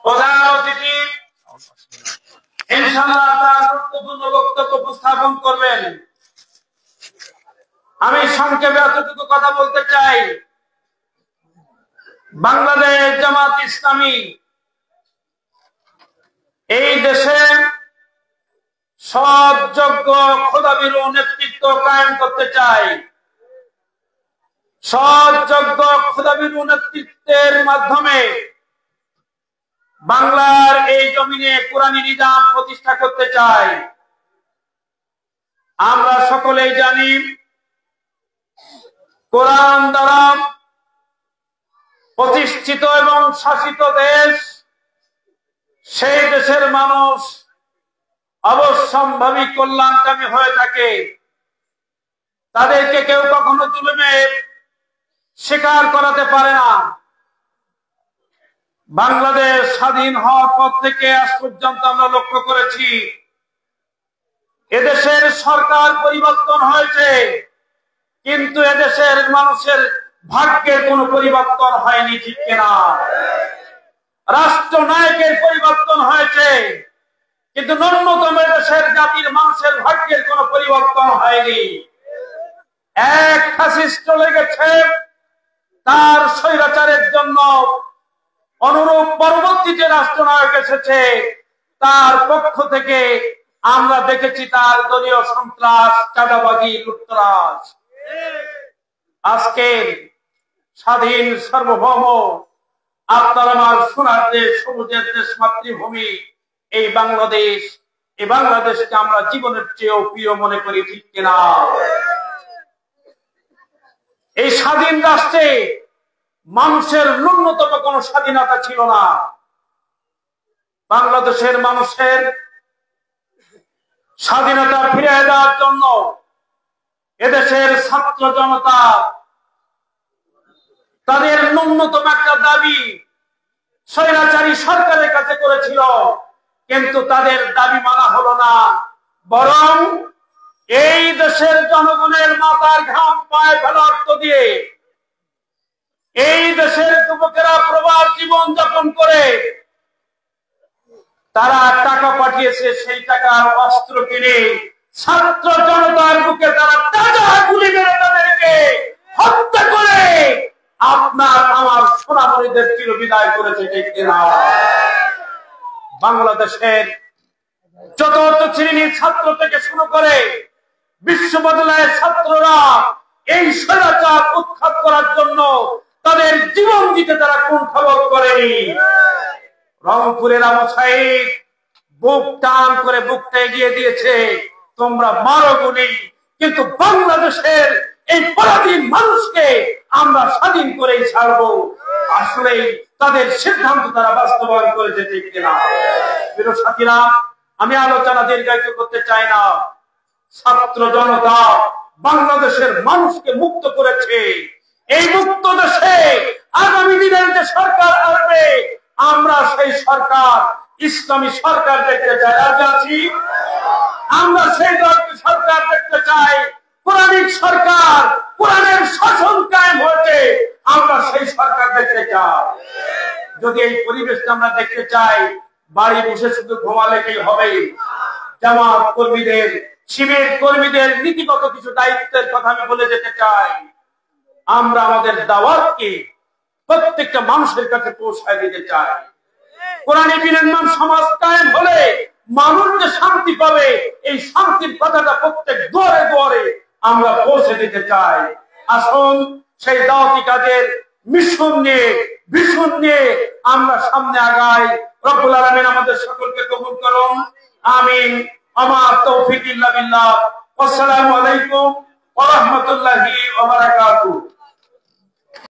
প্রধান অতিথি ইনশাআল্লাহ তার গুরুত্বপূর্ণ বক্তব্য উপস্থাপন করবেন। আমি সংক্ষেপে এতটুকু কথা বলতে চাই, বাংলাদেশ জামাত ইসলামী এই দেশে সৎ যোগ্য খোদাভীরু নেতৃত্ব কায়েম করতে চায়। সৎ যোগ্য খোদাভীরু নেতৃত্বের মাধ্যমে বাংলার এই জমিনে কোরআনী নিজাম প্রতিষ্ঠা করতে চায়। আমরা সকলেই জানি কোরআন দ্বারা প্রতিষ্ঠিত এবং শাসিত দেশ, সেই দেশের মানুষ অবশ্যম্ভাবী কল্যাণকামী হয়ে থাকে। তাদেরকে কেউ কখনো জুলুমের স্বীকার করাতে পারে না। বাংলাদেশ স্বাধীন হওয়ার পর থেকে আজ পর্যন্ত আমরা লক্ষ্য করেছি এদেশের সরকার পরিবর্তন হয়েছে, কিন্তু এদেশের মানুষের ভাগ্যের কোনো পরিবর্তন হয়নি, ঠিক কিনা? রাষ্ট্রনায়কের পরিবর্তন হয়েছে, কিন্তু ন্যূনতম দেশের জাতির মানুষের ভাগ্যের কোনো পরিবর্তন হয়নি। এক ফ্যাসিস্ট চলে গেছে, তার স্বৈরাচারের জন্য অনুরূপ পরবর্তী যে রাষ্ট্রনায়ক এসেছে তার পক্ষ থেকে আমরা দেখেছি তার দলীয় সন্ত্রাস, চাঁদাবাজি, লুটতরাজ। আজকে স্বাধীন সার্বভৌম আপনার আমার সোনার দেশ, সবুজের দেশ, মাতৃভূমি এই বাংলাদেশ, এই বাংলাদেশকে আমরা জীবনের চেয়েও প্রিয় মনে করি, ঠিক কিনা? এই স্বাধীন রাষ্ট্রে মানুষের ন্যূনতম কোনো স্বাধীনতা ছিল না। বাংলাদেশের মানুষের স্বাধীনতা ফিরিয়ে দেওয়ার জন্য এদেশের ছাত্র জনতা তাদের ন্যূনতম একটা দাবি স্বৈরাচারী সরকারের কাছে করেছিল, কিন্তু তাদের দাবি মানা হলো না। বরং এই দেশের জনগণের মাথার ঘাম পায়ে ফেলা অর্থ দিয়ে এই দেশের যুবকেরা প্রবাস জীবন যাপন করে তারা টাকা পাঠিয়েছে, সেই টাকার অস্ত্র কিনে ছাত্র জনতার বুকে তারা তাজা গুলি মেরে তাদেরকে হত্যা করে আপনার আমার সোনামণিদের চির বিদায় করেছে, ঠিক কিনা? বাংলাদেশের চতুর্থ শ্রেণীর ছাত্র থেকে শুরু করে বিশ্ববিদ্যালয়ের ছাত্ররা এই স্বৈরাচার উৎখাত করার জন্য তাদের জীবন দিতে তারা কুণ্ঠাবোধ করেনি। রংপুরের আমসাইদ বুক টান করে বুকটা এগিয়ে দিয়েছে, তোমরা মারো গুলি, কিন্তু বাংলাদেশের এই পরাধীন মানুষকে আমরা স্বাধীন করেই ছাড়বো। আসলে তাদের সিদ্ধান্ত তারা বাস্তবায়ন করেছে, ঠিক কিনা? প্রিয় সাথীরা, আমি আলোচনা দীর্ঘায়িত করতে চাই না। ছাত্র জনতা বাংলাদেশের মানুষকে মুক্ত করেছে। এই মুক্ত দেশে আগামী দিনের যে সরকার আসবে, আমরা সেই সরকার ইসলামী সরকার দেখতে চাই। আজ আছি আমরা সেই সরকার দেখতে চাই, কোরআনিক সরকার, কোরআনের শাসন কায়েম হয়েছে, আমরা সেই সরকার দেখতে চাই। যদি এই পরিবেশটা আমরা দেখতে চাই, বাড়ি বসে শুধু ঘুমালেই হবে। জামাত কর্মীদের, শিবির কর্মীদের নীতিগত কিছু দায়িত্বের কথা আমি বলে যেতে চাই। আমরা আমাদের দাওয়াতকে প্রত্যেকটা মানুষের কাছে পৌঁছায় দিতে চাই। কোরআনী বিনির্মাণ সমাজ কায়েম হলে মানুষ যে শান্তি পাবে, এই শান্তির কথাটা প্রত্যেক দুয়ারে দুয়ারে আমরা পৌঁছে দিতে চাই। আসুন সেই দাওয়াতি কাজের মিশন নিয়ে, ভিশন নিয়ে আমরা সামনে আগাই। রব্বুল আলামিন আমাদের সকলকে কবুল করুন, আমিন। আমার তৌফিক ইল্লা বিল্লাহ। আসসালামু আলাইকুম ওয়া রাহমাতুল্লাহি ওয়া বারাকাতুহু।